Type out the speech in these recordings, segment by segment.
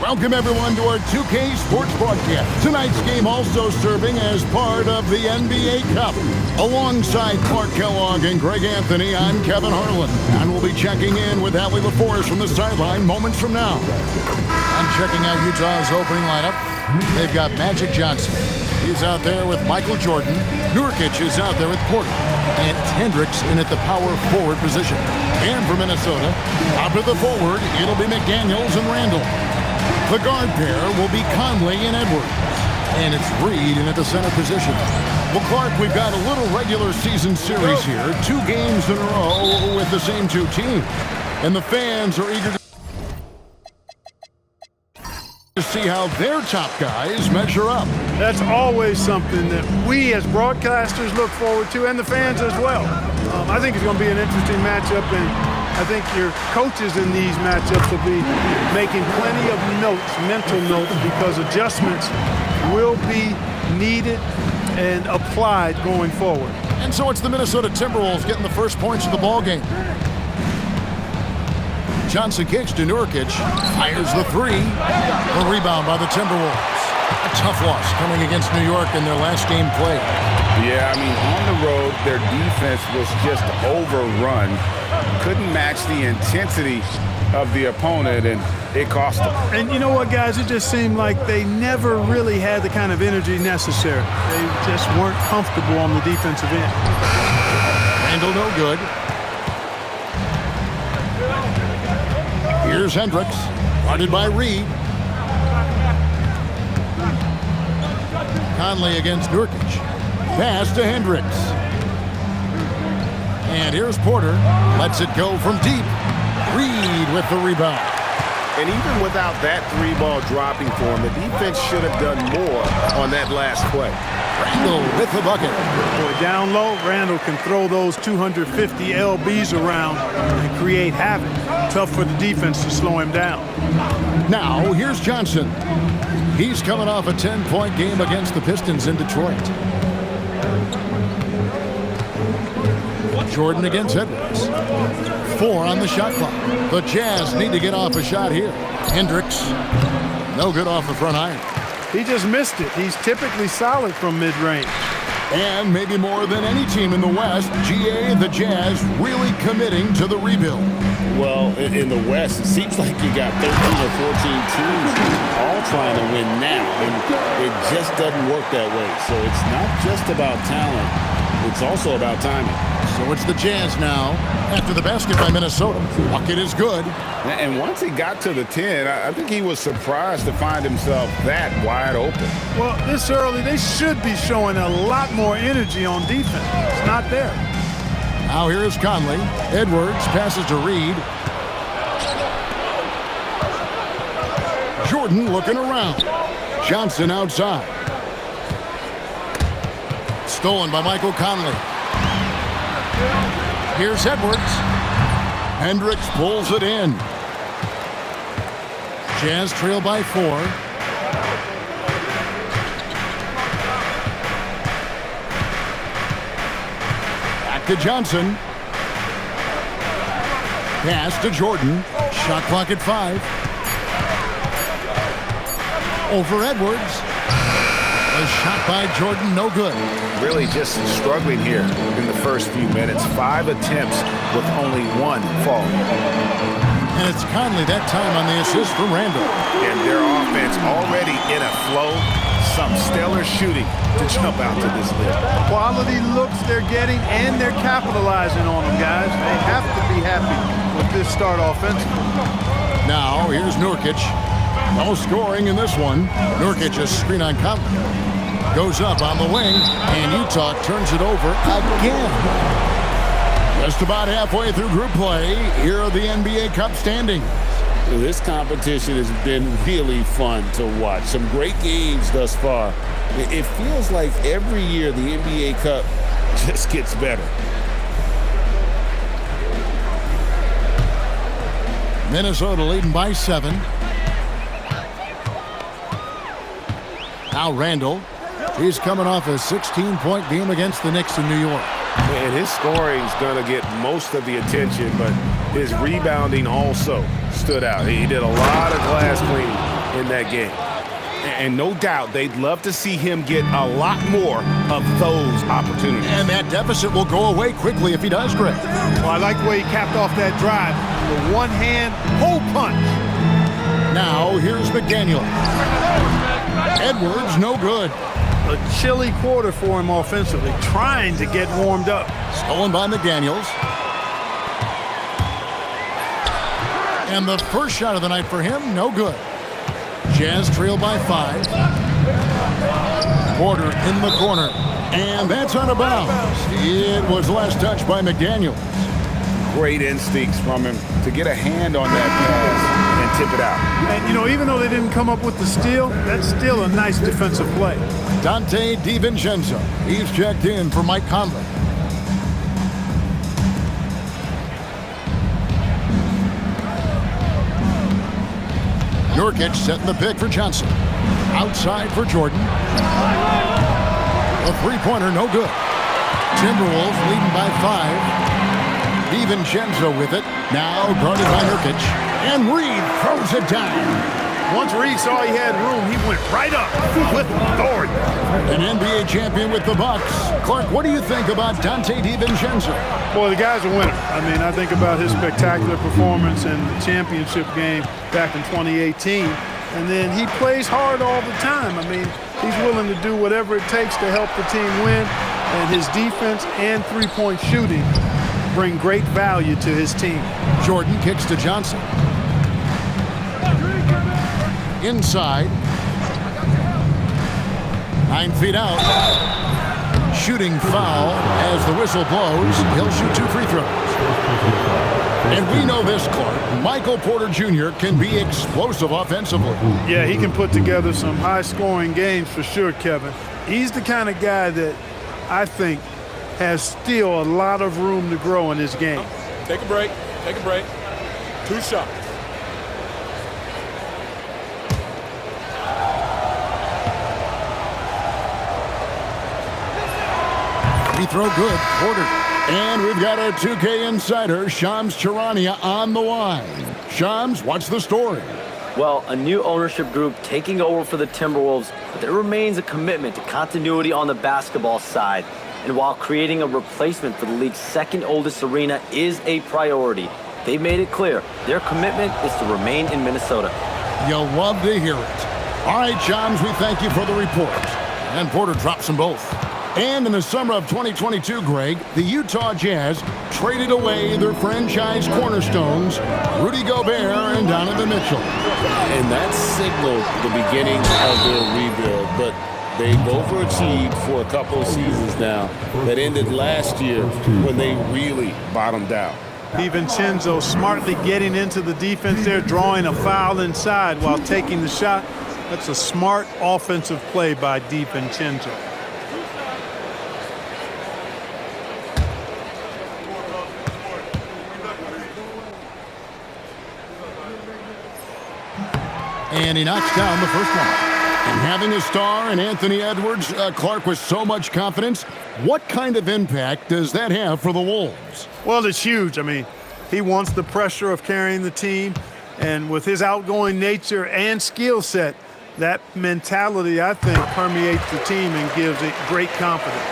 Welcome everyone to our 2K Sports broadcast. Tonight's game also serving as part of the NBA Cup. Alongside Clark Kellogg and Greg Anthony, I'm Kevin Harlan. And we'll be checking in with Allie LaForest from the sideline moments from now. I'm checking out Utah's opening lineup. They've got Magic Johnson. He's out there with Michael Jordan. Nurkic is out there with Porter. And Hendricks in at the power forward position. And for Minnesota, out to the forward, it'll be McDaniels and Randall. The guard pair will be Conley and Edwards. And it's Reed in at the center position. Well, Clark, we've got a little regular season series here. 2 games in a row with the same 2 teams. And the fans are eager to see how their top guys measure up. That's always something that we as broadcasters look forward to, and the fans as well. I think it's going to be an interesting matchup, and I think your coaches in these matchups will be making plenty of notes, mental notes, because adjustments will be needed and applied going forward. And so it's the Minnesota Timberwolves getting the first points of the ball game. Johnson kicks to Nurkic, fires the 3. The rebound by the Timberwolves. A tough loss coming against New York in their last game played. Yeah, I mean, on the road, their defense was just overrun. Couldn't match the intensity of the opponent, and it cost them. And you know what, guys? It just seemed like they never really had the kind of energy necessary. They just weren't comfortable on the defensive end. Randall no good. Here's Hendricks, guarded by Reed. Conley against Nurkic. Pass to Hendricks. And here's Porter. Lets it go from deep. Reed with the rebound. And even without that 3-ball dropping for him, the defense should have done more on that last play. Randall with the bucket. Boy, down low, Randall can throw those 250 LBs around and create havoc. Tough for the defense to slow him down. Now, here's Johnson. He's coming off a 10-point game against the Pistons in Detroit. Jordan against Edwards. 4 on the shot clock. The Jazz need to get off a shot here. Hendricks, no good off the front iron. He just missed it. He's typically solid from mid-range. And maybe more than any team in the West, GA, the Jazz, really committing to the rebuild. Well, in the West, it seems like you got 13 or 14 teams all trying to win now, and it just doesn't work that way. So it's not just about talent, it's also about timing. So it's the Jazz now. After the basket by Minnesota, bucket is good. And once he got to the 10, I think he was surprised to find himself that wide open. Well, this early, they should be showing a lot more energy on defense. It's not there. Now here is Conley. Edwards passes to Reed. Jordan looking around. Johnson outside. Stolen by Michael Conley. Here's Edwards. Hendricks pulls it in. Jazz trail by 4. Back to Johnson. Pass to Jordan. Shot clock at 5. Over Edwards. A shot by Jordan, no good. Really just struggling here in the first few minutes. 5 attempts with only 1 fall. And it's Conley that time on the assist from Randall. And their offense already in a flow. Some stellar shooting to jump out to this lead. Quality looks they're getting, and they're capitalizing on them, guys. They have to be happy with this start offensively. Now, here's Nurkic. No scoring in this one. Nurkic a screen on Conley. Goes up on the wing, and Utah turns it over again. Just about halfway through group play, here are the NBA Cup standings. This competition has been really fun to watch. Some great games thus far. It feels like every year the NBA Cup just gets better. Minnesota leading by 7. Now Randall. He's coming off a 16-point game against the Knicks in New York. And his scoring's going to get most of the attention, but his rebounding also stood out. He did a lot of glass cleaning. in that game. And no doubt they'd love to see him get a lot more of those opportunities. And that deficit will go away quickly if he does, Greg. Well, I like the way he capped off that drive. The one-hand hole punch. Now, here's McDaniel. Edwards, no good. A chilly quarter for him offensively, trying to get warmed up. Stolen by McDaniels. And the first shot of the night for him, no good. Jazz trail by 5. Porter in the corner. And that's out of bounds. It was last touched by McDaniels. Great instincts from him to get a hand on that pass and tip it out. And, you know, even though they didn't come up with the steal, that's still a nice defensive play. Dante DiVincenzo. He's checked in for Mike Conley. Nurkic setting the pick for Johnson. Outside for Jordan. A three-pointer, no good. Timberwolves leading by 5. DiVincenzo with it. Now guarded by Nurkic. And Reed throws it down. Once Reed saw he had room, he went right up with authority. An NBA champion with the Bucks. Clark, what do you think about Dante DiVincenzo? Boy, the guy's a winner. I mean, I think about his spectacular performance in the championship game back in 2018. And then he plays hard all the time. I mean, he's willing to do whatever it takes to help the team win. And his defense and three-point shooting bring great value to his team. Jordan kicks to Johnson. Inside. 9 feet out. Shooting foul as the whistle blows. He'll shoot 2 free throws. And we know this, Clark. Michael Porter Jr. can be explosive offensively. Yeah, he can put together some high-scoring games for sure, Kevin. He's the kind of guy that I think has still a lot of room to grow in his game. Take a break. Take a break. 2 shots. Free throw good. Porter. And we've got our 2K insider, Shams Charania, on the line. Shams, what's the story? Well, a new ownership group taking over for the Timberwolves, but there remains a commitment to continuity on the basketball side. And while creating a replacement for the league's second oldest arena is a priority, they made it clear their commitment is to remain in Minnesota. You'll love to hear it. All right, Shams, we thank you for the report. And Porter drops them both. And in the summer of 2022, Greg, the Utah Jazz traded away their franchise cornerstones, Rudy Gobert and Donovan Mitchell. And that signaled the beginning of their rebuild, but they've overachieved for a couple of seasons now that ended last year when they really bottomed out. DiVincenzo smartly getting into the defense there, drawing a foul inside while taking the shot. That's a smart offensive play by DiVincenzo. And he knocks down the first one. And having a star in Anthony Edwards, Clark, with so much confidence, what kind of impact does that have for the Wolves? Well, it's huge. I mean, he wants the pressure of carrying the team, and with his outgoing nature and skill set, that mentality, I think, permeates the team and gives it great confidence.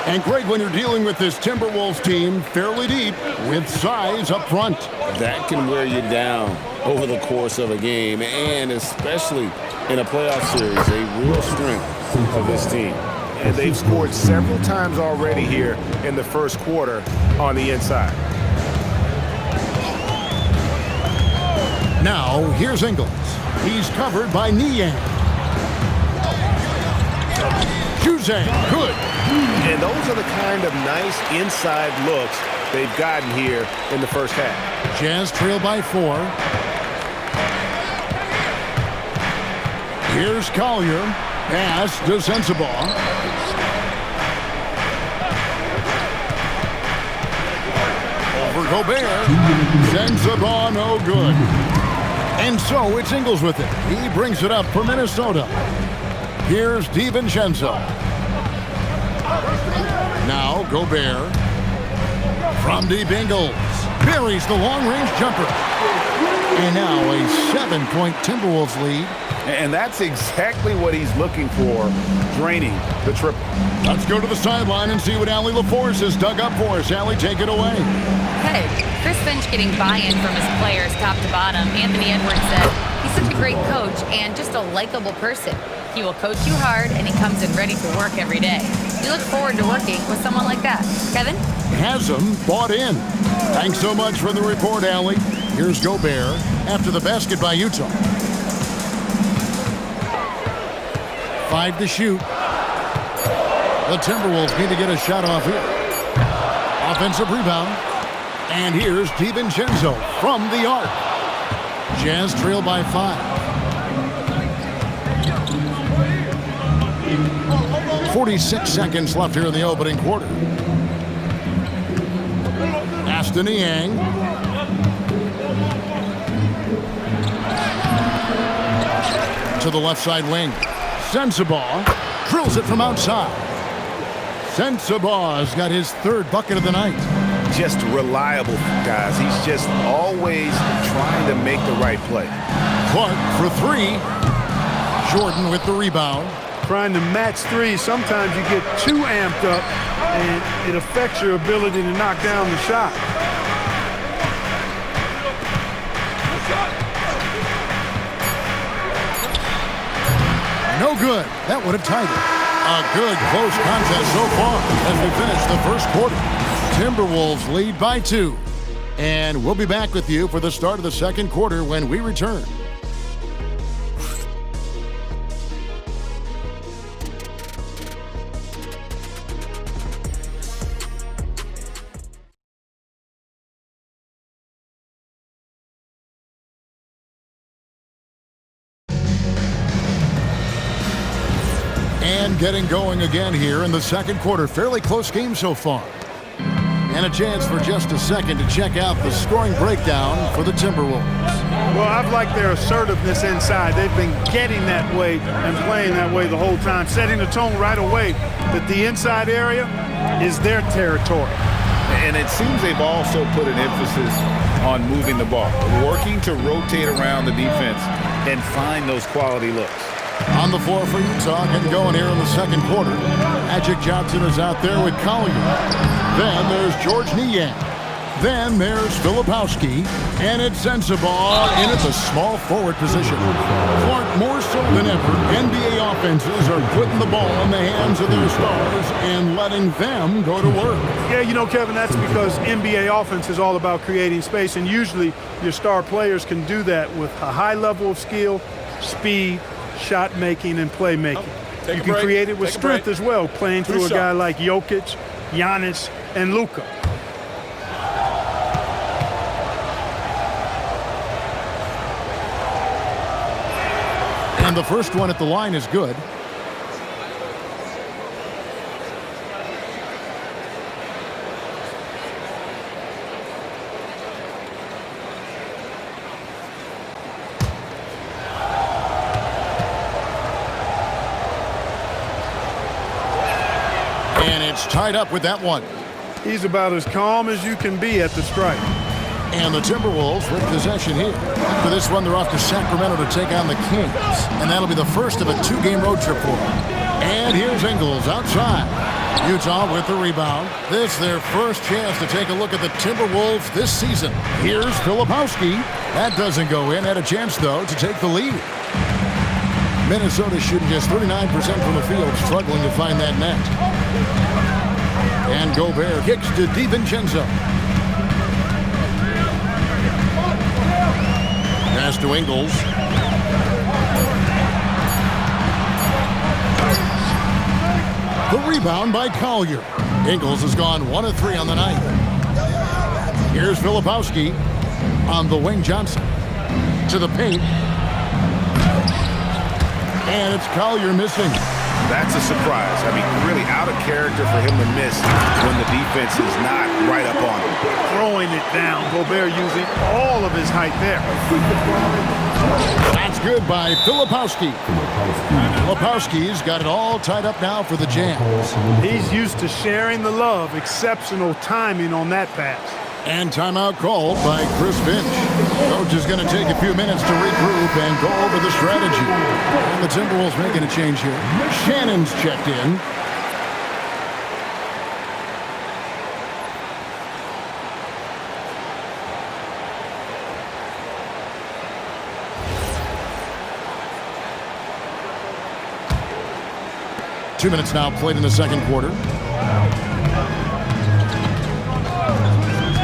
And Greg, when you're dealing with this Timberwolves team fairly deep with size up front, that can wear you down over the course of a game, and especially in a playoff series, a real strength of this team. And they've scored several times already here in the first quarter on the inside. Now, here's Ingles. He's covered by Niang. Juzang, good. And those are the kind of nice inside looks they've gotten here in the first half. Jazz trail by 4. Here's Collier. Pass to Sensabaugh. Over Gobert. Sensabaugh, no good. And so it's Ingles with it. He brings it up for Minnesota. Here's DiVincenzo. Now Gobert. From deep, Ingles. Buries the long-range jumper. And now a 7-point Timberwolves lead. And that's exactly what he's looking for, draining the triple. Let's go to the sideline and see what Allie LaForce has dug up for us. Allie, take it away. Hey, Chris Finch getting buy-in from his players top to bottom. Anthony Edwards said he's such a great coach and just a likable person. He will coach you hard, and he comes in ready to work every day. We look forward to working with someone like that. Kevin? Has him bought in. Thanks so much for the report, Allie. Here's Gobert after the basket by Utah. 5 to shoot. The Timberwolves need to get a shot off here. Offensive rebound. And here's DiVincenzo from the arc. Jazz trail by 5. 46 seconds left here in the opening quarter. Aston Niang. To the left side wing. Sensabaugh drills it from outside. Sensabaugh's got his 3rd bucket of the night. Just reliable, guys. He's just always trying to make the right play. Clark for 3. Jordan with the rebound. Trying to match threes, sometimes you get too amped up and it affects your ability to knock down the shot. No good. That would have tied it. A good close contest so far as we finish the first quarter. Timberwolves lead by 2. And we'll be back with you for the start of the second quarter when we return. And getting going again here in the second quarter. Fairly close game so far. And a chance for just a second to check out the scoring breakdown for the Timberwolves. Well, I've liked their assertiveness inside. They've been getting that way and playing that way the whole time, setting the tone right away that the inside area is their territory. And it seems they've also put an emphasis on moving the ball, working to rotate around the defense and find those quality looks. On the floor for Utah, getting going here in the second quarter. Magic Johnson is out there with Collier. Then there's George Niang. Then there's Filipowski. And it's Sensabaugh in at the small forward position. Clark, more so than ever, NBA offenses are putting the ball in the hands of their stars and letting them go to work. Yeah, you know, Kevin, that's because NBA offense is all about creating space, and usually your star players can do that with a high level of skill, speed, shot making, and playmaking. You can create it with strength as well, playing through a guy like Jokic, Giannis, and Luka. And the first one at the line is good. And it's tied up with that one. He's about as calm as you can be at the strike. And the Timberwolves with possession here. After this one, they're off to Sacramento to take on the Kings. And that'll be the first of a 2-game road trip for them. And here's Ingles outside. Utah with the rebound. This their first chance to take a look at the Timberwolves this season. Here's Filipowski. That doesn't go in. Had a chance, though, to take the lead. Minnesota shooting just 39% from the field, struggling to find that net. And Gobert kicks to DiVincenzo. Pass to Ingles. The rebound by Collier. Ingles has gone 1 of 3 on the night. Here's Filipowski on the wing. Johnson to the paint. And it's Collier missing. That's a surprise. I mean, really out of character for him to miss when the defense is not right up on him. Throwing it down. Gobert using all of his height there. That's good by Filipowski. Filipowski's got it all tied up now for the Jazz. He's used to sharing the love. Exceptional timing on that pass. And timeout called by Chris Finch. Coach is going to take a few minutes to regroup and go over the strategy. And the Timberwolves making a change here. Shannon's checked in. Two minutes now played in the second quarter.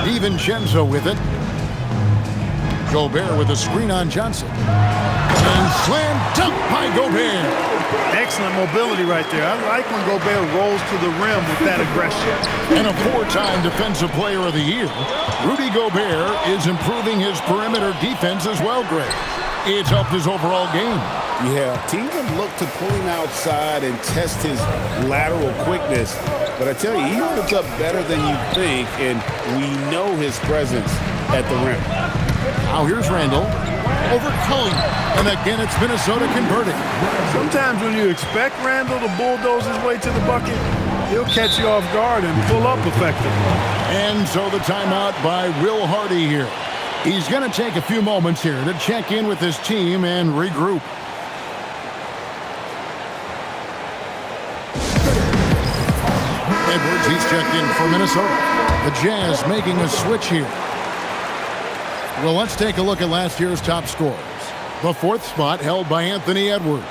DiVincenzo with it. Gobert with a screen on Johnson. And slam dunk by Gobert. Excellent mobility right there. I like when Gobert rolls to the rim with that aggression. And a four-time Defensive Player of the Year. Rudy Gobert is improving his perimeter defense as well, Greg. It's helped his overall game. Yeah, teams have looked to pull him outside and test his lateral quickness. But I tell you, he holds up better than you think, and we know his presence at the rim. Now here's Randall over Collier. And again, it's Minnesota converting. Sometimes when you expect Randall to bulldoze his way to the bucket, he'll catch you off guard and pull up effectively. And so the timeout by Will Hardy here. He's going to take a few moments here to check in with his team and regroup. Edwards, he's checked in for Minnesota. The Jazz making a switch here. Well, let's take a look at last year's top scorers. The fourth spot held by Anthony Edwards.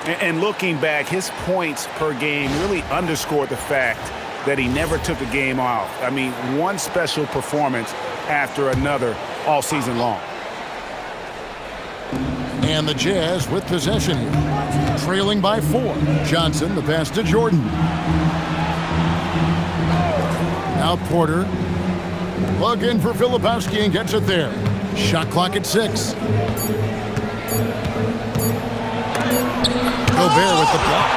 And looking back, his points per game really underscored the fact that he never took a game off. I mean, one special performance after another all season long. And the Jazz with possession here. Trailing by 4. Johnson, the pass to Jordan. Now Porter. Plug in for Filipowski and gets it there. Shot clock at 6. Gobert with the block.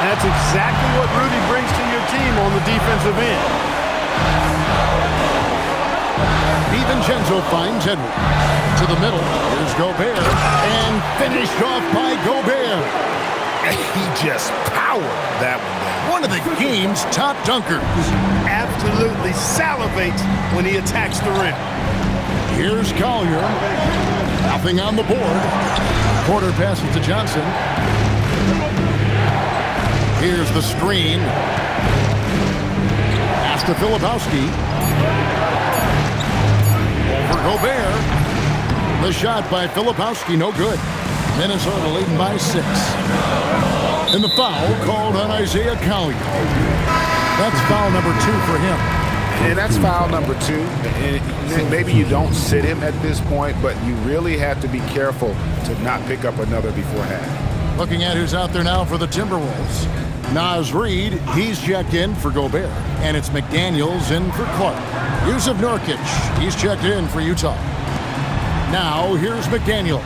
That's exactly what Rudy brings to your team on the defensive end. DiVincenzo finds Edwards. To the middle. Here's Gobert. And finished off by Gobert. He just powered that one down. One of the game's top dunkers. Absolutely salivates when he attacks the rim. Here's Collier. Nothing on the board. Porter passes to Johnson. Here's the screen. Pass to Filipowski. Over Gobert. The shot by Filipowski, no good. Minnesota leading by 6. And the foul called on Isaiah Collier. That's foul number 2 for him. And that's foul number 2. And maybe you don't sit him at this point, but you really have to be careful to not pick up another before half. Looking at who's out there now for the Timberwolves. Naz Reid, he's checked in for Gobert. And it's McDaniels in for Clark. Jusuf Nurkic, he's checked in for Utah. Now here's McDaniels.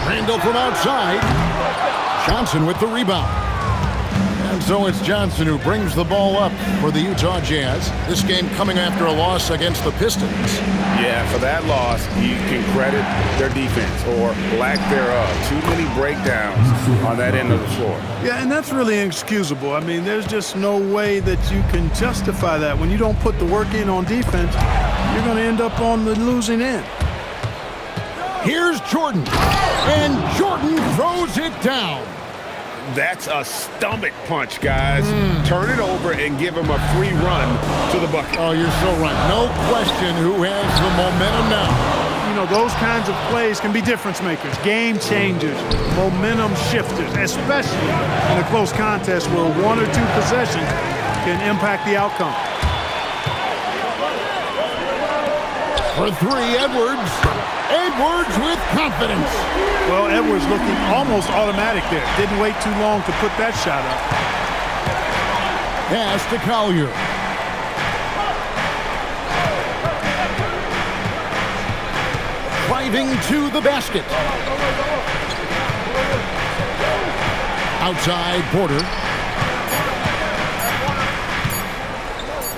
Randall from outside. Johnson with the rebound. And so it's Johnson who brings the ball up for the Utah Jazz. This game coming after a loss against the Pistons. Yeah, for that loss, you can credit their defense or lack thereof. Too many breakdowns on that end of the floor. Yeah, and that's really inexcusable. I mean, there's just no way that you can justify that. When you don't put the work in on defense, you're going to end up on the losing end. Here's Jordan. And Jordan throws it down. That's a stomach punch, guys. Turn it over and give him a free run to the bucket. Oh, you're so right. No question who has the momentum now. You know, those kinds of plays can be difference makers, game changers, momentum shifters, especially in a close contest where 1 or 2 possessions can impact the outcome. For 3, Edwards. Edwards with confidence. Well, Edwards looking almost automatic there. Didn't wait too long to put that shot up. Pass to Collier. Driving to the basket. Outside Porter.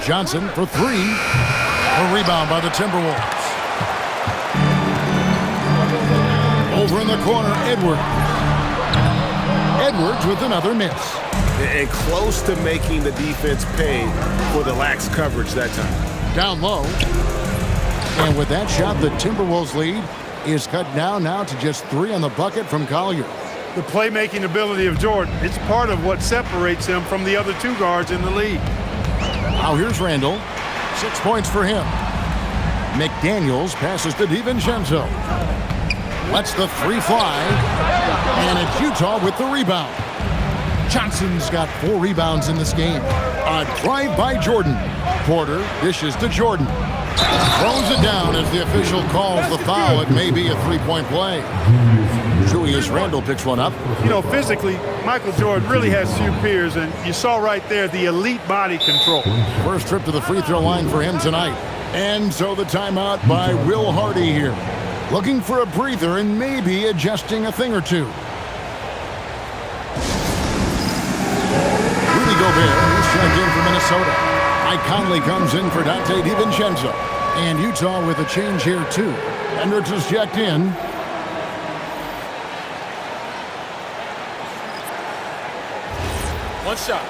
Johnson for 3. A rebound by the Timberwolves. Over in the corner, Edwards. Edwards with another miss. And close to making the defense pay for the lax coverage that time. Down low. And with that shot, the Timberwolves lead is cut down now to just 3 on the bucket from Collier. The playmaking ability of Jordan, it's part of what separates him from the other 2 guards in the league. Now here's Randall. 6 points for him. McDaniels passes to DiVincenzo. Lets the 3 fly. And it's Utah with the rebound. Johnson's got 4 rebounds in this game. A drive by Jordan. Porter dishes to Jordan. Throws it down as the official calls the foul. It may be a 3-point play. Julius Randle picks one up. You know, physically, Michael Jordan really has few peers, and you saw right there the elite body control. First trip to the free throw line for him tonight. And so the timeout by Will Hardy here. Looking for a breather and maybe adjusting a thing or two. Rudy Gobert is checked in for Minnesota. Mike Conley comes in for Dante DiVincenzo. And Utah with a change here too. Hendricks is checked in. One shot.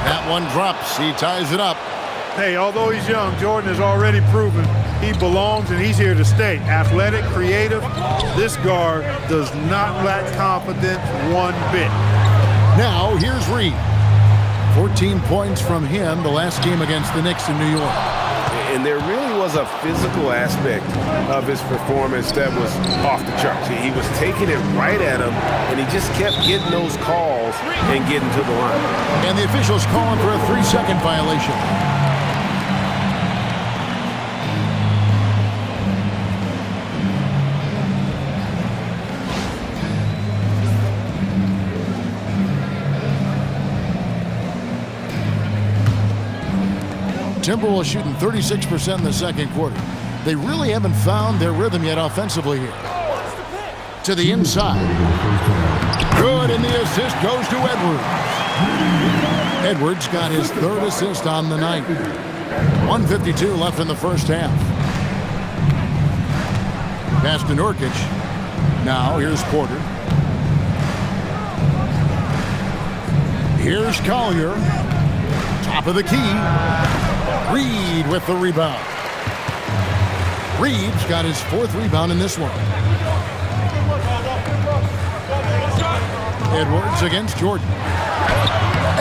That one drops. He ties it up. Hey, although he's young, Jordan has already proven he belongs and he's here to stay. Athletic, creative. This guard does not lack confidence one bit. Now here's Reed. 14 points from him the last game against the Knicks in New York. And there really was a physical aspect of his performance that was off the charts. He was taking it right at him, and he just kept getting those calls and getting to the line. And the officials calling for a 3-second violation. Timberwolves shooting 36% in the second quarter. They really haven't found their rhythm yet offensively here. To the inside. Good, and the assist goes to Edwards. Edwards got his 3rd assist on the night. 1:52 left in the first half. Pass to Nurkic. Now here's Porter. Here's Collier. Top of the key. Reed with the rebound. Reed's got his 4th rebound in this one. Edwards against Jordan.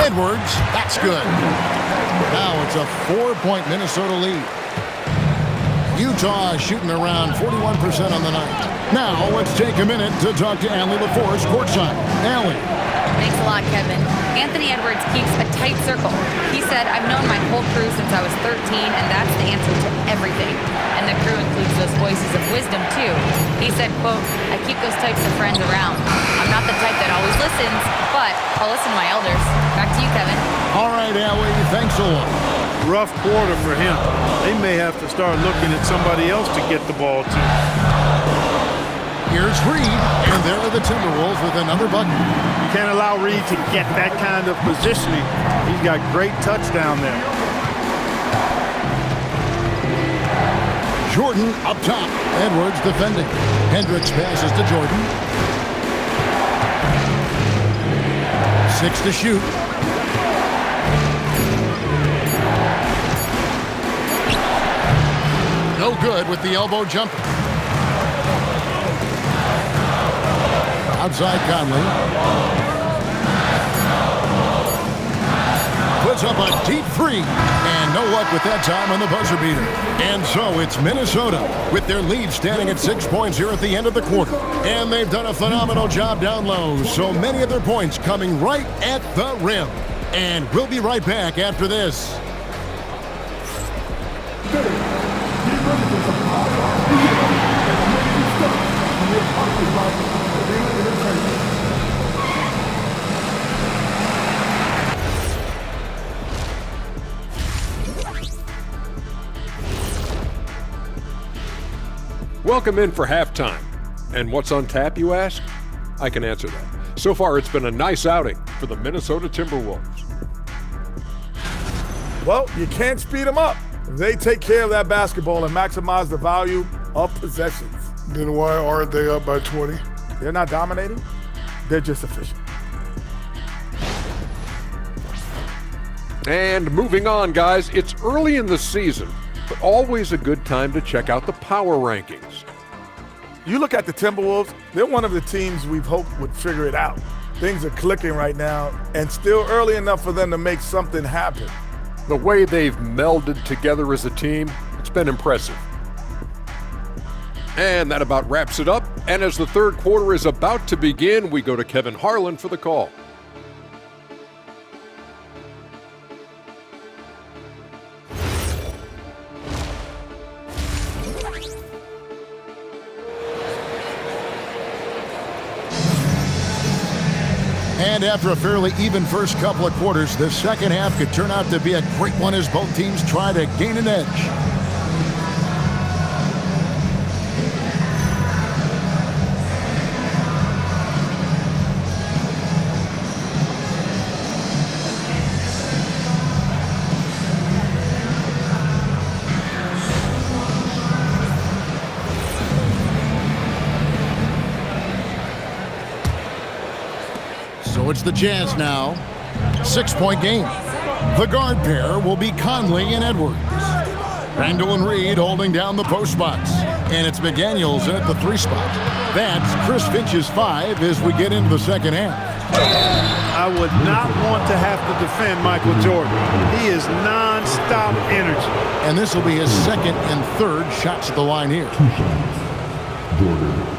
Edwards, that's good. Now it's a 4-point Minnesota lead. Utah shooting around 41% on the night. Now let's take a minute to talk to Allie LaForce courtside. Allie. Thanks a lot, Kevin. Anthony Edwards keeps a tight circle. He said, I've known my whole crew since I was 13, and that's the answer to everything. And the crew includes those voices of wisdom, too. He said, quote, I keep those types of friends around. I'm not the type that always listens, but I'll listen to my elders. Back to you, Kevin. All right, Allie, thanks a lot. Rough quarter for him. They may have to start looking at somebody else to get the ball to. Here's Reed, and there are the Timberwolves with another bucket. You can't allow Reed to get that kind of positioning. He's got great touch down there. Jordan up top. Edwards defending. Hendricks passes to Jordan. 6 to shoot. No good with the elbow jumper. Outside Conley. Puts up a deep 3. And no luck with that time on the buzzer beater. And so it's Minnesota with their lead standing at 6 points here at the end of the quarter. And they've done a phenomenal job down low. So many of their points coming right at the rim. And we'll be right back after this. Welcome in for halftime. And what's on tap, you ask? I can answer that. So far, it's been a nice outing for the Minnesota Timberwolves. Well, you can't speed them up. They take care of that basketball and maximize the value of possessions. Then why aren't they up by 20? They're not dominating. They're just efficient. And moving on, guys, it's early in the season, but always a good time to check out the power rankings. You look at the Timberwolves, they're one of the teams we've hoped would figure it out. Things are clicking right now, and still early enough for them to make something happen. The way they've melded together as a team, it's been impressive. And that about wraps it up. And as the third quarter is about to begin, we go to Kevin Harlan for the call. And after a fairly even first couple of quarters, the second half could turn out to be a great one as both teams try to gain an edge. So it's the Jazz now. 6-point game. The guard pair will be Conley and Edwards. Randall and Reed holding down the post spots. And it's McDaniels at the 3 spot. That's Chris Finch's 5 as we get into the second half. I would not want to have to defend Michael Jordan. He is non-stop energy. And this will be his second and third shots at the line here. Jordan.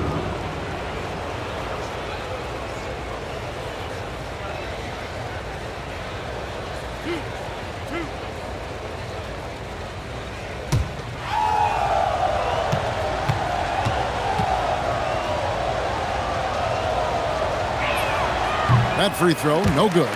That free throw, no good.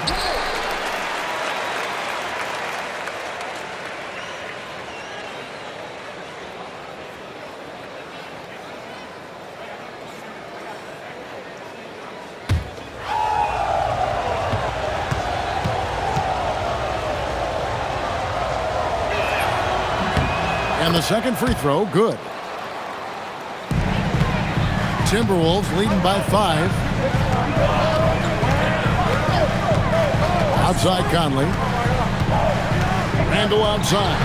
And the second free throw, good. Timberwolves leading by 5. Outside Conley. Randall outside.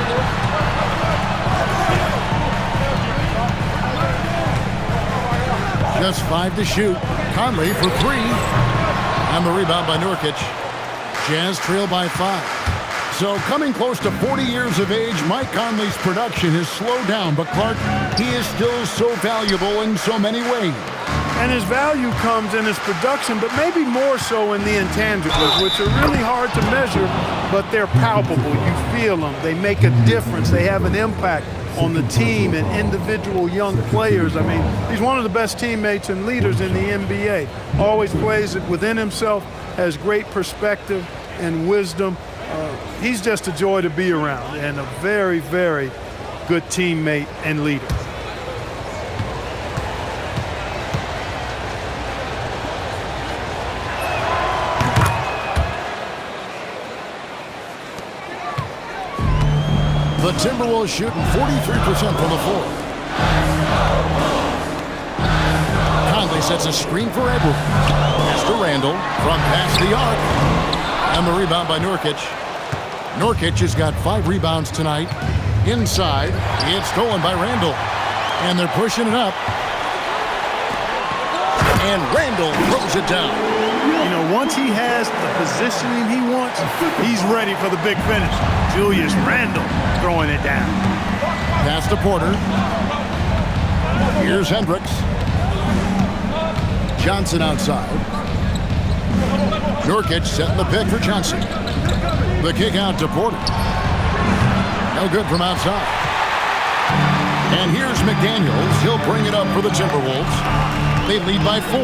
Just 5 to shoot. Conley for 3. And the rebound by Nurkic. Jazz trail by 5. So coming close to 40 years of age, Mike Conley's production has slowed down. But Clark, he is still so valuable in so many ways. And his value comes in his production, but maybe more so in the intangibles, which are really hard to measure, but they're palpable. You feel them. They make a difference. They have an impact on the team and individual young players. I mean, he's one of the best teammates and leaders in the NBA. Always plays it within himself, has great perspective and wisdom. He's just a joy to be around and a very, very good teammate and leader. The Timberwolves shooting 43% from the floor. Conley sets a screen for Edwards. Pass to Randall from past the arc. And the rebound by Nurkic. Nurkic has got 5 rebounds tonight. Inside, it's stolen by Randall. And they're pushing it up. And Randall throws it down. You know, once he has the positioning he wants, he's ready for the big finish. Julius Randle throwing it down. Pass to Porter. Here's Hendricks. Johnson outside. Nurkic setting the pick for Johnson. The kick out to Porter. No good from outside. And here's McDaniels. He'll bring it up for the Timberwolves. They lead by 4.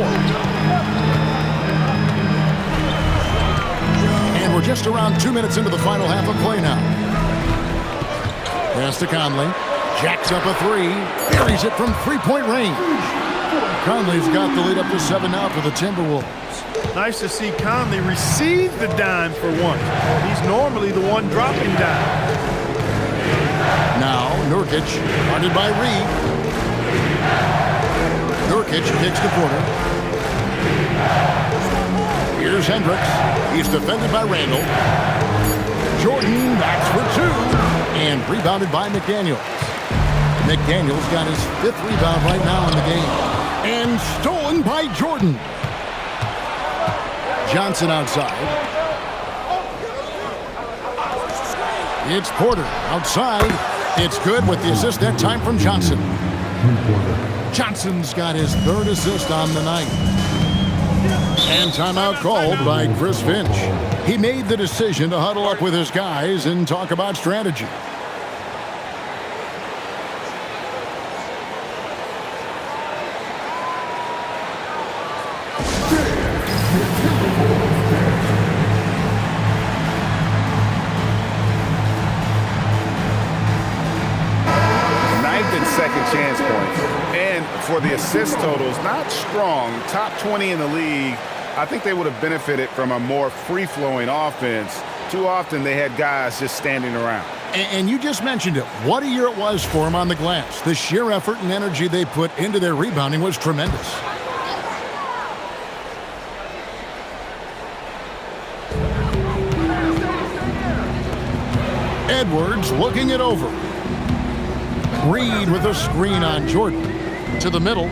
And we're just around 2 minutes into the final half of play now. Pass to Conley. Jacks up a 3. Buries it from 3-point range. Conley's got the lead up to 7 now for the Timberwolves. Nice to see Conley receive the dime for once. He's normally the one dropping dime. Now Nurkic, guarded by Reed. Nurkic kicks to Porter. Here's Hendricks. He's defended by Randall. Jordan backs for two. And rebounded by McDaniels. McDaniels got his 5th rebound right now in the game. And stolen by Jordan. Johnson outside. It's Porter outside. It's good with the assist that time from Johnson. Johnson's got his 3rd assist on the night. And timeout called by Chris Finch. He made the decision to huddle up with his guys and talk about strategy. Second chance points. And for the assist totals, not strong, top 20 in the league. I think they would have benefited from a more free-flowing offense. Too often they had guys just standing around. And you just mentioned it. What a year it was for them on the glass. The sheer effort and energy they put into their rebounding was tremendous. Edwards looking it over. Reed with a screen on Jordan. To the middle.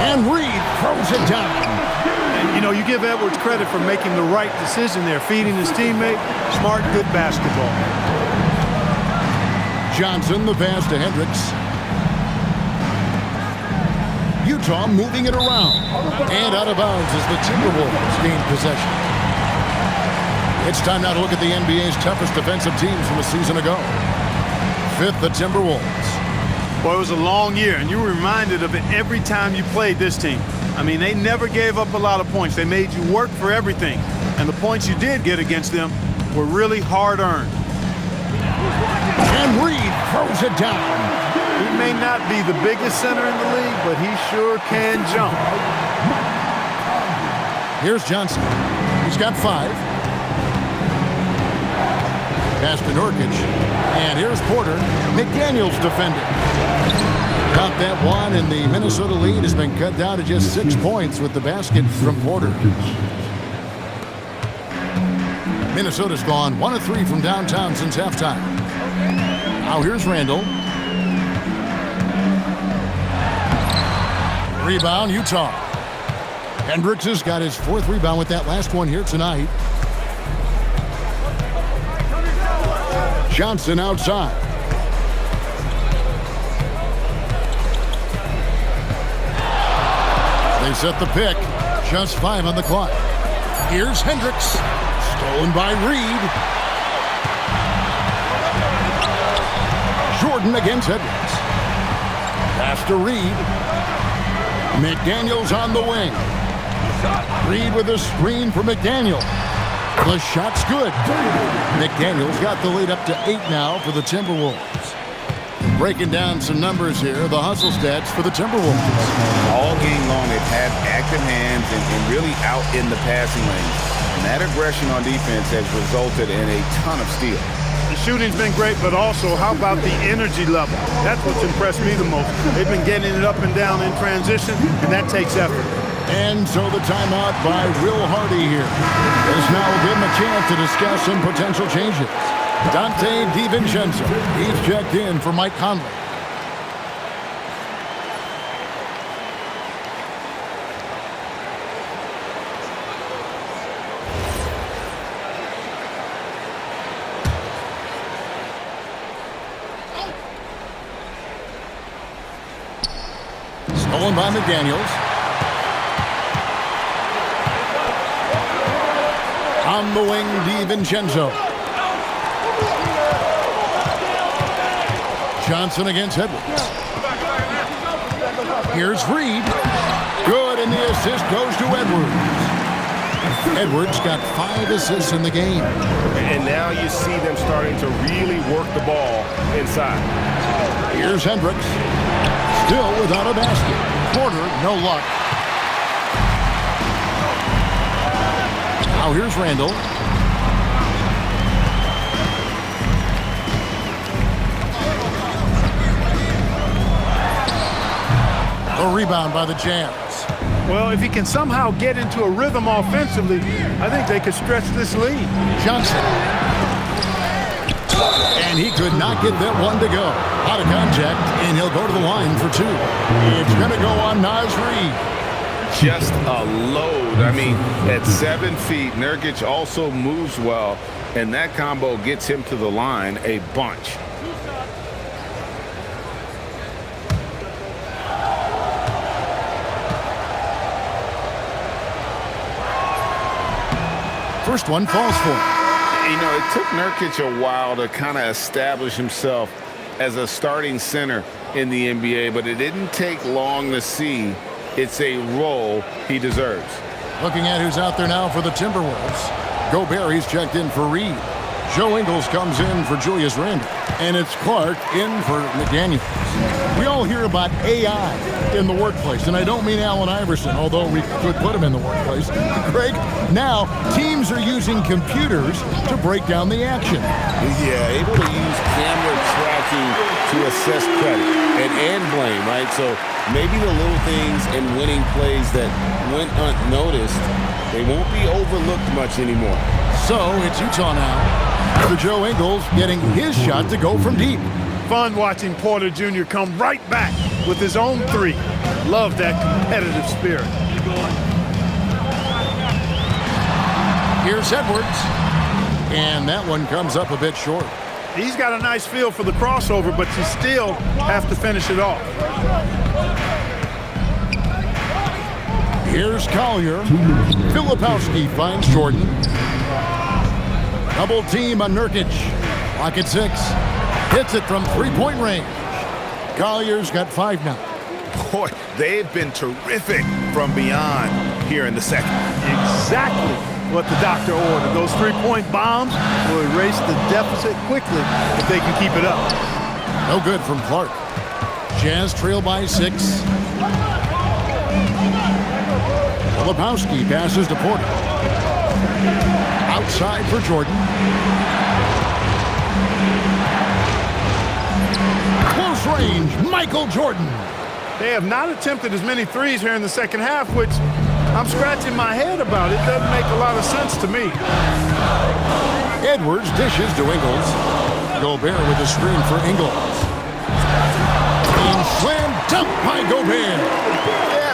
And Reed throws it down. And, you know, you give Edwards credit for making the right decision there, feeding his teammate. Smart, good basketball. Johnson, the pass to Hendricks. Utah moving it around. And out of bounds as the Timberwolves gain possession. It's time now to look at the NBA's toughest defensive teams from a season ago. 5th, the Timberwolves. Boy, it was a long year, and you were reminded of it every time you played this team. I mean, they never gave up a lot of points. They made you work for everything. And the points you did get against them were really hard-earned. And Reed throws it down. He may not be the biggest center in the league, but he sure can jump. Here's Johnson. He's got 5. Pass to Nurkic. And here's Porter. McDaniels defending. Got that one, and the Minnesota lead has been cut down to just 6 points with the basket from Porter. Minnesota's gone 1 of 3 from downtown since halftime. Now here's Randall. Rebound, Utah. Hendricks has got his 4th rebound with that last one here tonight. Johnson outside. They set the pick. Just 5 on the clock. Here's Hendricks. Stolen by Reed. Jordan against Edwards. Pass to Reed. McDaniels on the wing. Reed with a screen for McDaniel. The shot's good. McDaniels got the lead up to 8 now for the Timberwolves. Breaking down some numbers here, the hustle stats for the Timberwolves. All game long, they've had active hands and really out in the passing lanes. And that aggression on defense has resulted in a ton of steals. The shooting's been great, but also how about the energy level? That's what's impressed me the most. They've been getting it up and down in transition, and that takes effort. And so the timeout by Will Hardy here. This now will give him a chance to discuss some potential changes. Dante DiVincenzo, he's checked in for Mike Conley. Stolen by McDaniels. On the wing, DiVincenzo. Johnson against Edwards. Here's Reed. Good, and the assist goes to Edwards. Edwards got 5 assists in the game. And now you see them starting to really work the ball inside. Here's Hendricks. Still without a basket. Porter, no luck. Now here's Randall. A rebound by the Jazz. Well, if he can somehow get into a rhythm offensively, I think they could stretch this lead. Johnson. And he could not get that one to go. Out of contact, and he'll go to the line for two. It's going to go on Naz Reid. Just a load. I mean, at 7 feet, Nurkic also moves well, and that combo gets him to the line a bunch. First one falls for him. You know, it took Nurkic a while to kind of establish himself as a starting center in the NBA, but it didn't take long to see it's a role he deserves. Looking at who's out there now for the Timberwolves. Gobert, he's checked in for Reed. Joe Ingles comes in for Julius Randle. And it's Clark in for McDaniels. We all hear about AI in the workplace, and I don't mean Allen Iverson, although we could put him in the workplace. Greg, now teams are using computers to break down the action. Yeah, able to use camera tracking to assess credit and blame, right? So maybe the little things and winning plays that went unnoticed, they won't be overlooked much anymore. So it's Utah now. After Joe Ingles getting his shot to go from deep. Fun watching Porter Jr. come right back with his own three. Love that competitive spirit. Here's Edwards. And that one comes up a bit short. He's got a nice feel for the crossover, but you still have to finish it off. Here's Collier. Filipowski finds Jordan. Double team on Nurkic. Lock at 6. Hits it from three-point range. Collier's got 5 now. Boy, they've been terrific from beyond here in the second. Exactly what the doctor ordered. Those three-point bombs will erase the deficit quickly if they can keep it up. No good from Clark. Jazz trail by 6. Filipowski passes to Porter. Outside for Jordan. Close range, Michael Jordan. They have not attempted as many threes here in the second half, which I'm scratching my head about. It doesn't make a lot of sense to me. Edwards dishes to Ingles. Gobert with the screen for Ingles. And slam dunk by Gobert.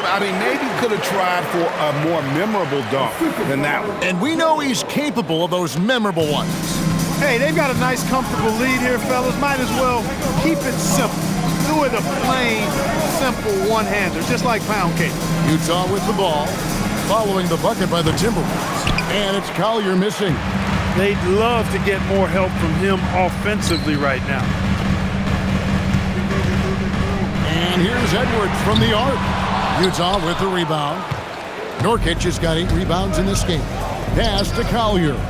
I mean, maybe could have tried for a more memorable dunk than that one. And we know he's capable of those memorable ones. Hey, they've got a nice, comfortable lead here, fellas. Might as well keep it simple. Do it a plain, simple one-hander, just like pound cake. Utah with the ball, following the bucket by the Timberwolves. And it's Collier missing. They'd love to get more help from him offensively right now. And here's Edwards from the arc. Utah with the rebound. Nurkic has got 8 rebounds in this game. Pass to Collier.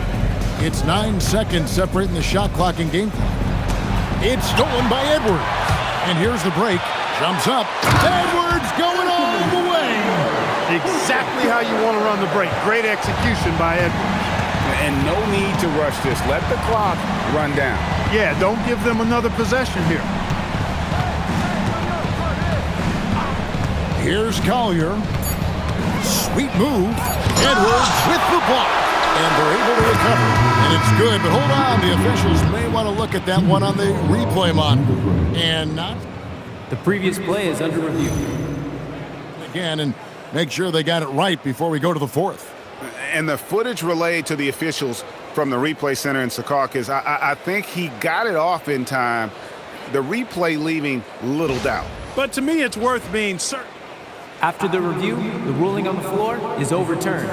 It's 9 seconds separating the shot clock and game clock. It's stolen by Edwards. And here's the break. Jumps up. Edwards going all the way. Exactly how you want to run the break. Great execution by Edwards. And no need to rush this. Let the clock run down. Yeah, don't give them another possession here. Here's Collier. Sweet move. Edwards with the block. And they're able to recover. And it's good, but hold on. The officials may want to look at that one on the replay monitor. And not. The previous play is under review. Again, and make sure they got it right before we go to the fourth. And the footage relayed to the officials from the replay center in Secaucus, I think he got it off in time. The replay leaving little doubt. But to me, it's worth being certain. After the review, the ruling on the floor is overturned.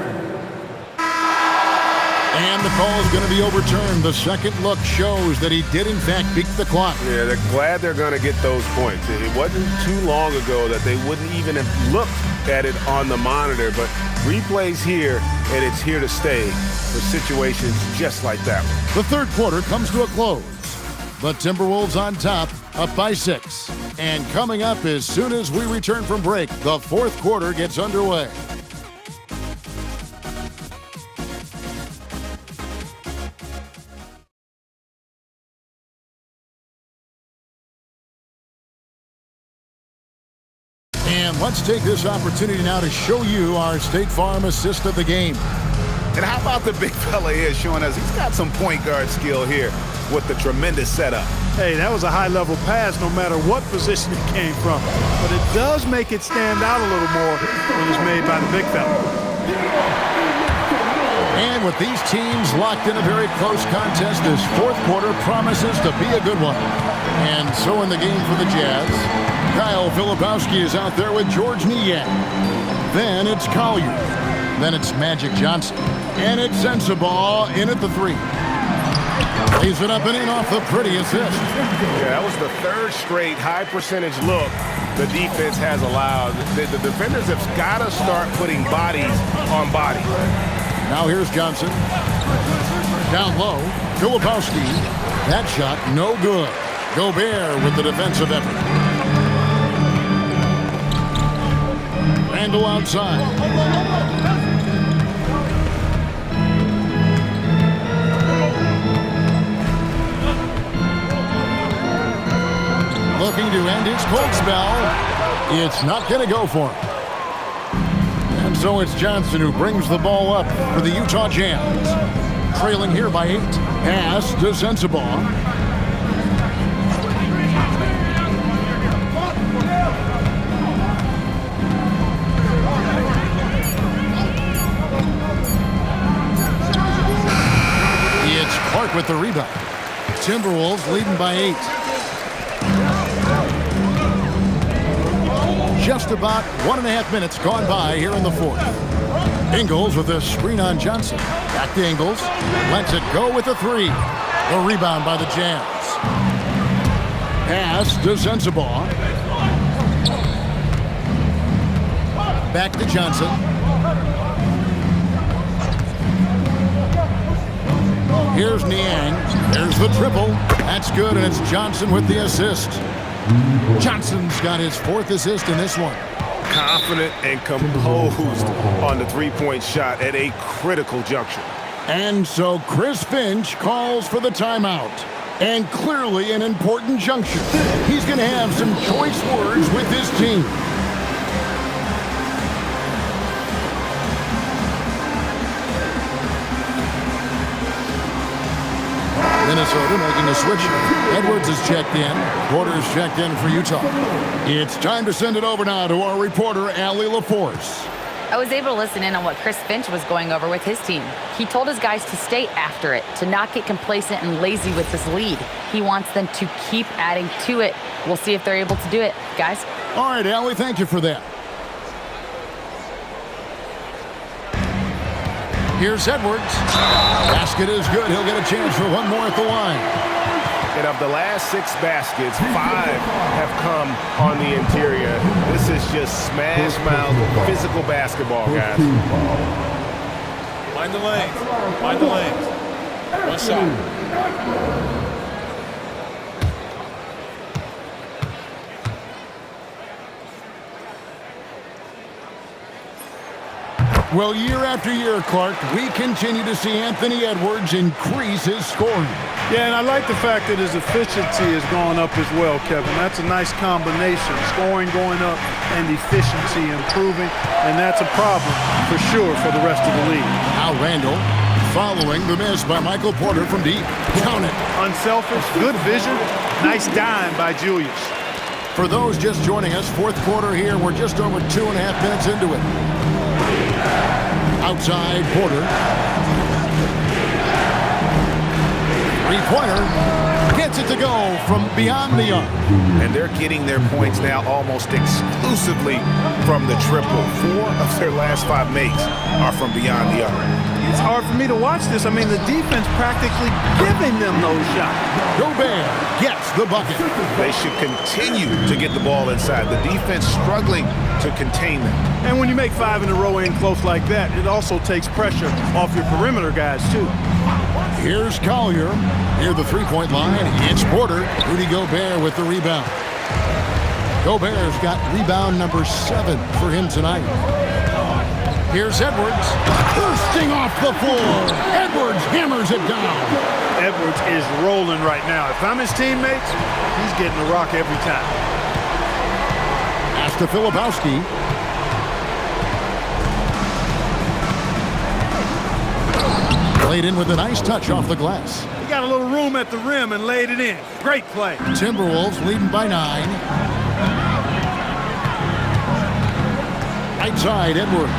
And the call is going to be overturned. The second look shows that he did, in fact, beat the clock. Yeah, they're glad they're going to get those points. It wasn't too long ago that they wouldn't even have looked at it on the monitor, but replay's here, and it's here to stay for situations just like that one. The third quarter comes to a close. The Timberwolves on top, up by 6. And coming up as soon as we return from break, the fourth quarter gets underway. And let's take this opportunity now to show you our State Farm assist of the game. And how about the big fella here showing us he's got some point guard skill here with the tremendous setup. Hey, that was a high-level pass no matter what position it came from. But it does make it stand out a little more when it's made by the big fella. And with these teams locked in a very close contest, this fourth quarter promises to be a good one. And so in the game for the Jazz, Kyle Filipowski is out there with George Niang. Then it's Collier. Then it's Magic Johnson. And it's Sensabaugh in at the 3. Lays it up and in off the pretty assist. Yeah, that was the third straight high percentage look the defense has allowed. The defenders have got to start putting bodies on bodies. Now here's Johnson. Down low, Filipowski. That shot no good. Gobert with the defensive effort. Randle outside. Looking to end his cold spell. It's not going to go for him. And so it's Johnson who brings the ball up for the Utah Jazz. Trailing here by 8. Pass to Sensabaugh. It's Clark with the rebound. Timberwolves leading by 8. Just about 1.5 minutes gone by here in the fourth. Ingles with a screen on Johnson. Back to Ingles. Lets it go with the 3. The rebound by the Jazz. Pass to Sensabaugh. Back to Johnson. Here's Niang. There's the triple. That's good, and it's Johnson with the assist. Johnson's got his 4th assist in this one. Confident and composed on the three-point shot at a critical juncture. And so Chris Finch calls for the timeout. And clearly an important juncture. He's going to have some choice words with his team. Minnesota making a switch. Edwards is checked in. Porter's checked in for Utah. It's time to send it over now to our reporter, Allie LaForce. I was able to listen in on what Chris Finch was going over with his team. He told his guys to stay after it, to not get complacent and lazy with this lead. He wants them to keep adding to it. We'll see if they're able to do it, guys. All right, Allie, thank you for that. Here's Edwards. Basket is good. He'll get a chance for one more at the line. And of the last 6 baskets, 5 have come on the interior. This is just smash mouth physical basketball, guys. Mind the lanes. Mind the lanes. One shot. Well, year after year, Clark, we continue to see Anthony Edwards increase his scoring. Yeah, and I like the fact that his efficiency has gone up as well, Kevin. That's a nice combination. Scoring going up and efficiency improving, and that's a problem for sure for the rest of the league. Now Randle following the miss by Michael Porter from deep. Count it. Unselfish, good vision, nice dime by Julius. For those just joining us, fourth quarter here, we're just over 2.5 minutes into it. Outside, Porter. Three-pointer. Gets it to go from beyond the arc. And they're getting their points now almost exclusively from the triple. 4 of their last 5 makes are from beyond the arc. It's hard for me to watch this. I mean, the defense practically giving them those shots. Gobert gets the bucket. They should continue to get the ball inside. The defense struggling to contain them. And when you make 5 in a row in close like that, it also takes pressure off your perimeter guys, too. Here's Collier near the three-point line. It's Porter. Rudy Gobert with the rebound. Gobert's got rebound number 7 for him tonight. Here's Edwards, bursting off the floor. Edwards hammers it down. Edwards is rolling right now. If I'm his teammmates, he's getting the rock every time. pass to Filipowski. Played in with a nice touch off the glass. He got a little room at the rim and laid it in. Great play. Timberwolves leading by 9. Right side, Edwards.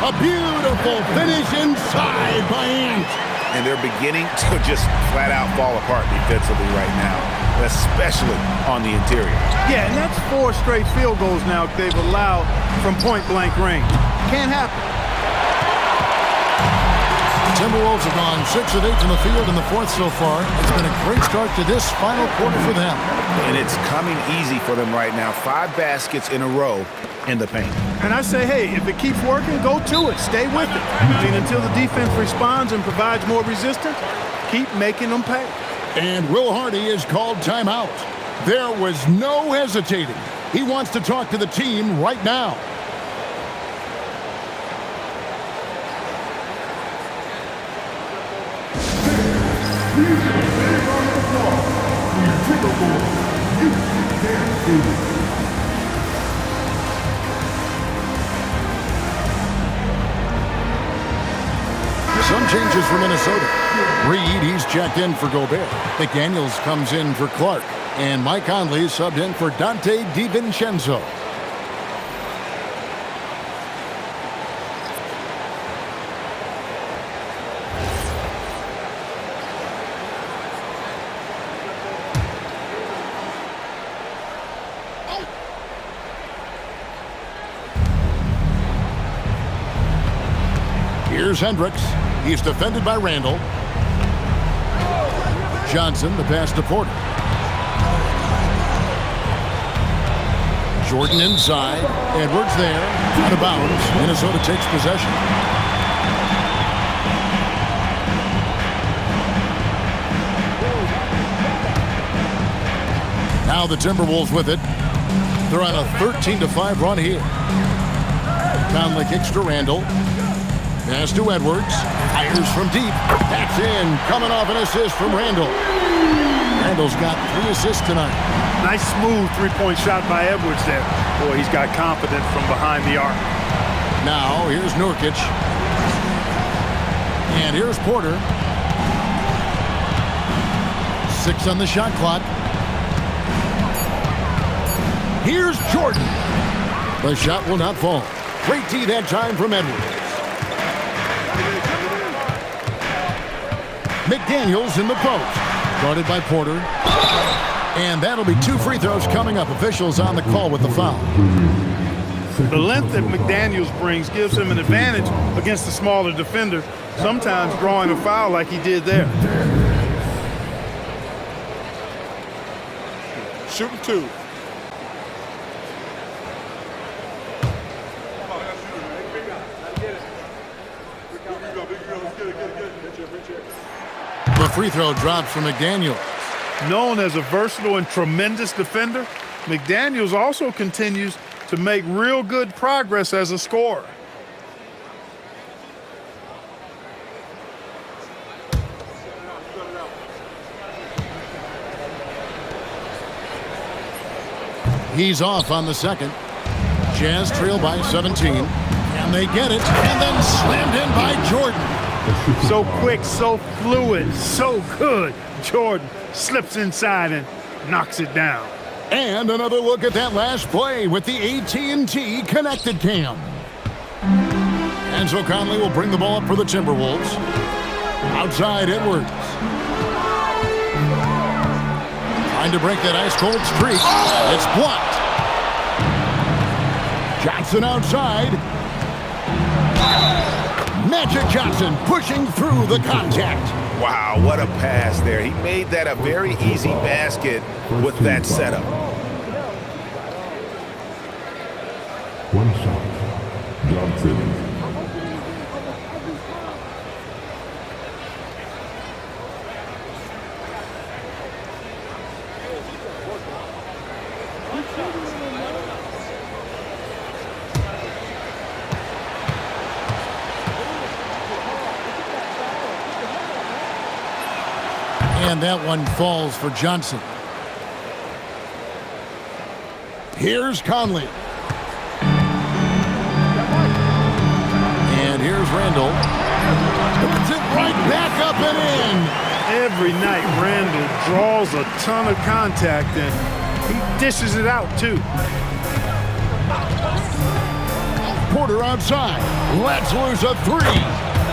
A beautiful finish inside by Ant. And they're beginning to just flat out fall apart defensively right now, especially on the interior. Yeah, and that's 4 straight field goals now they've allowed from point-blank range. Can't happen. Timberwolves have gone 6 of 8 from the field in the fourth so far. It's been a great start to this final quarter for them. And it's coming easy for them right now. 5 baskets in a row in the paint. And I say, hey, if it keeps working, go to it. Stay with it. I mean, until the defense responds and provides more resistance, keep making them pay. And Will Hardy is called timeout. There was no hesitating. He wants to talk to the team right now. Some changes for Minnesota. Reed, he's checked in for Gobert. McDaniels comes in for Clark. And Mike Conley subbed in for Dante DiVincenzo. Here's Hendricks. He's defended by Randall. Johnson, the pass to Porter. Jordan inside. Edwards there. Out of bounds. Minnesota takes possession. Now the Timberwolves with it. They're on a 13-5 run here. Conley kicks to Randall. Pass to Edwards. Fires from deep. That's in. Coming off an assist from Randall. Randall's got 3 assists tonight. Nice smooth three-point shot by Edwards there. Boy, he's got confidence from behind the arc. Now, here's Nurkic. And here's Porter. 6 on the shot clock. Here's Jordan. The shot will not fall. Great D that time from Edwards. McDaniels in the post. Guarded by Porter. And that'll be 2 free throws coming up. Officials on the call with the foul. The length that McDaniels brings gives him an advantage against the smaller defender, sometimes drawing a foul like he did there. Shooting 2. The free throw drops from McDaniels. Known as a versatile and tremendous defender, McDaniels also continues to make real good progress as a scorer. He's off on the second. Jazz trail by 17. And they get it. And then slammed in by Jordan. So quick, so fluid, so good. Jordan slips inside and knocks it down. And another look at that last play with the AT&T connected cam. Enzo Conley will bring the ball up for the Timberwolves. Outside Edwards. Trying to break that ice-cold streak. It's blocked. Johnson outside. Magic Johnson pushing through the contact. Wow, what a pass there. He made that a very easy basket with that setup. One shot. Johnson. And that one falls for Johnson. Here's Conley. And here's Randall. Puts it right back up and in. Every night, Randall draws a ton of contact, and he dishes it out, too. Porter outside. Lets loose a three.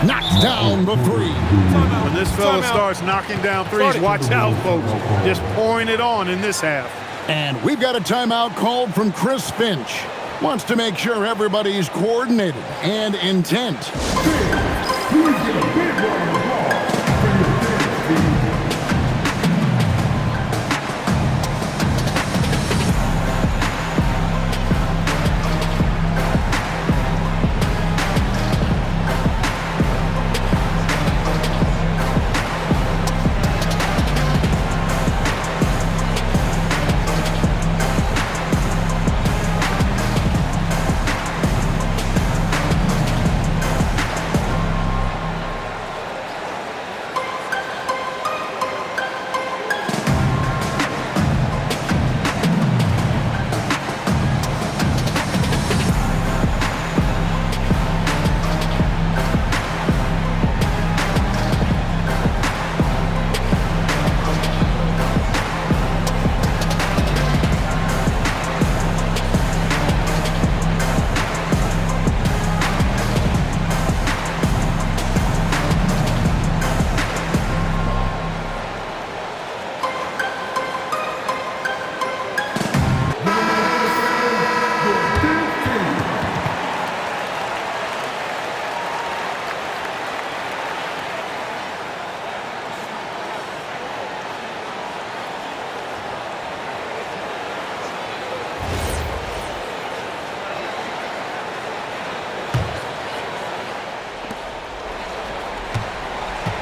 Knocks down the three. When this fella starts knocking down threes, watch out, folks. Just pouring it on in this half. And we've got a timeout called from Chris Finch. Wants to make sure everybody's coordinated and intent.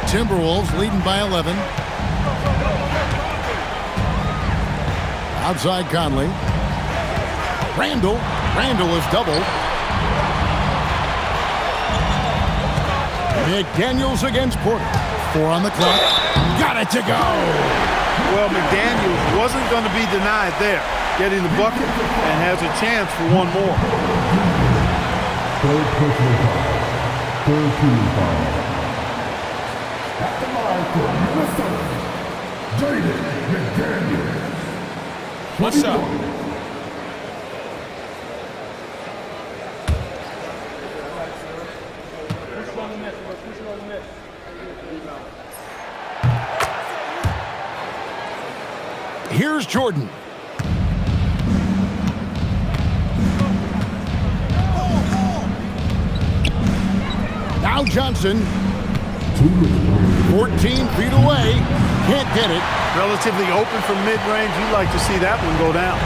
Timberwolves leading by 11. Outside Conley. Randall is doubled. McDaniels against Porter. 4 on the clock. Got it to go. Well, McDaniels wasn't going to be denied there. Getting the bucket and has a chance for one more. Third personal foul. Third team foul. At the line for Minnesota, Jaden McDaniels. What's up? Here's Jordan. Now Johnson. 14 feet away. Can't get it. Relatively open from mid-range. You'd like to see that one go down.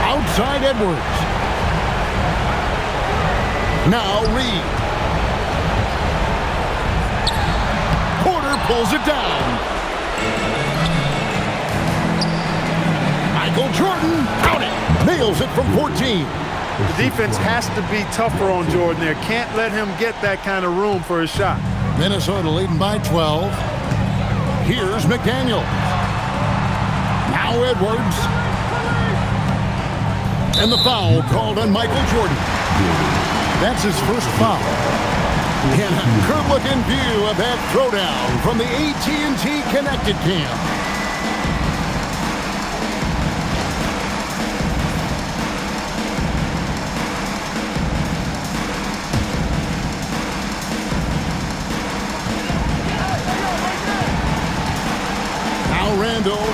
Outside Edwards. Now Reed. Porter pulls it down. Michael Jordan, count it. Nails it from 14. The defense has to be tougher on Jordan there. Can't let him get that kind of room for a shot. Minnesota leading by 12. Here's McDaniel. Now Edwards. And the foul called on Michael Jordan. That's his first foul. And a good-looking view of that throwdown from the AT&T Connected Cam. Randall.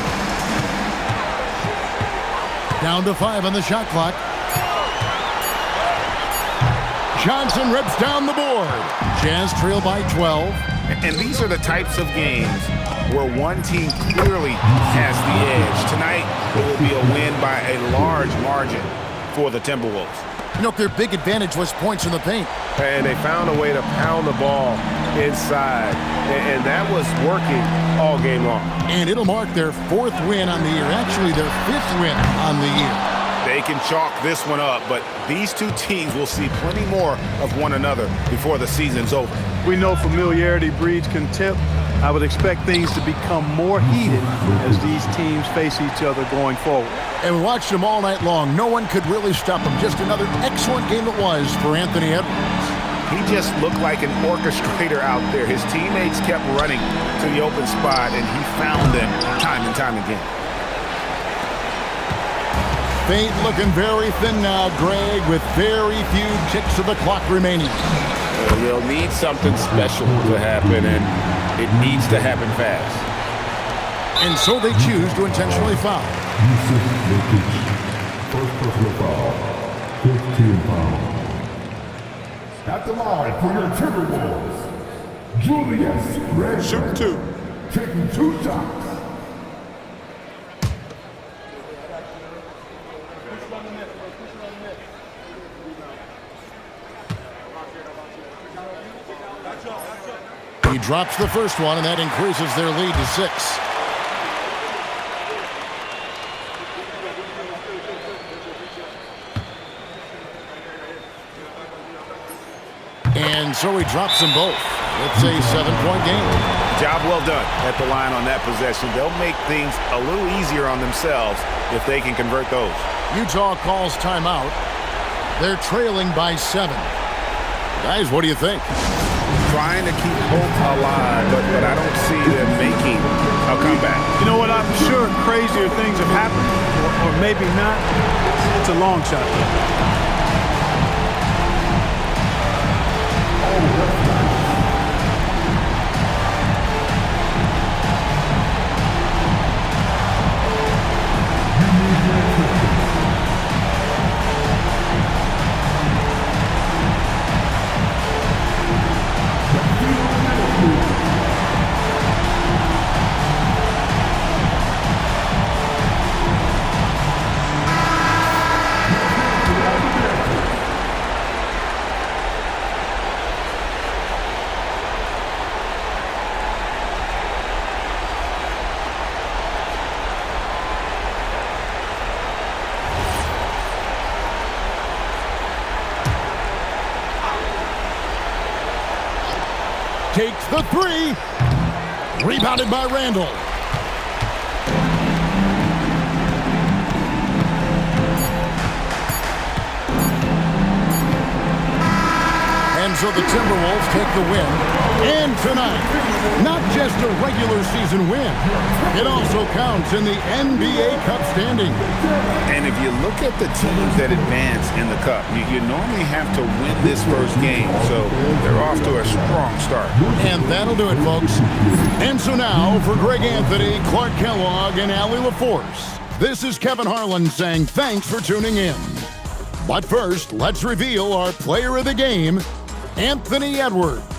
Down to 5 on the shot clock. Johnson rips down the board. Jazz trail by 12. And these are the types of games where one team clearly has the edge. Tonight, it will be a win by a large margin for the Timberwolves. You know, their big advantage was points in the paint. And they found a way to pound the ball inside. And that was working all game long. And it'll mark their 4th win on the year. Actually, their 5th win on the year. They can chalk this one up, but these two teams will see plenty more of one another before the season's over. We know familiarity breeds contempt. I would expect things to become more heated as these teams face each other going forward. And we watched him all night long. No one could really stop him. Just another excellent game it was for Anthony Edwards. He just looked like an orchestrator out there. His teammates kept running to the open spot, and he found them time and time again. Fate looking very thin now, Greg, with very few ticks of the clock remaining. They'll need something special to happen, and it needs to happen fast. And so they choose to intentionally foul. Yusuf Nurkic. First personal foul. 15 fouls. At the line for your Timberwolves, Julius Randle. Shoot 2. Taking 2 shots. He drops the first one, and that increases their lead to 6. And so he drops them both. It's a 7-point game. Job well done at the line on that possession. They'll make things a little easier on themselves if they can convert those. Utah calls timeout. They're trailing by 7. Guys, what do you think? Trying to keep hope alive, but I don't see them making a comeback. You know what? I'm sure crazier things have happened, or maybe not. It's a long shot. Takes the 3. Rebounded by Randle. And so the Timberwolves take the win. And tonight, not just a regular season win, it also counts in the NBA Cup standing. And if you look at the teams that advance in the Cup, you normally have to win this first game, so they're off to a strong start. And that'll do it, folks. And so now, for Greg Anthony, Clark Kellogg, and Allie LaForce, this is Kevin Harlan saying thanks for tuning in. But first, let's reveal our player of the game, Anthony Edwards.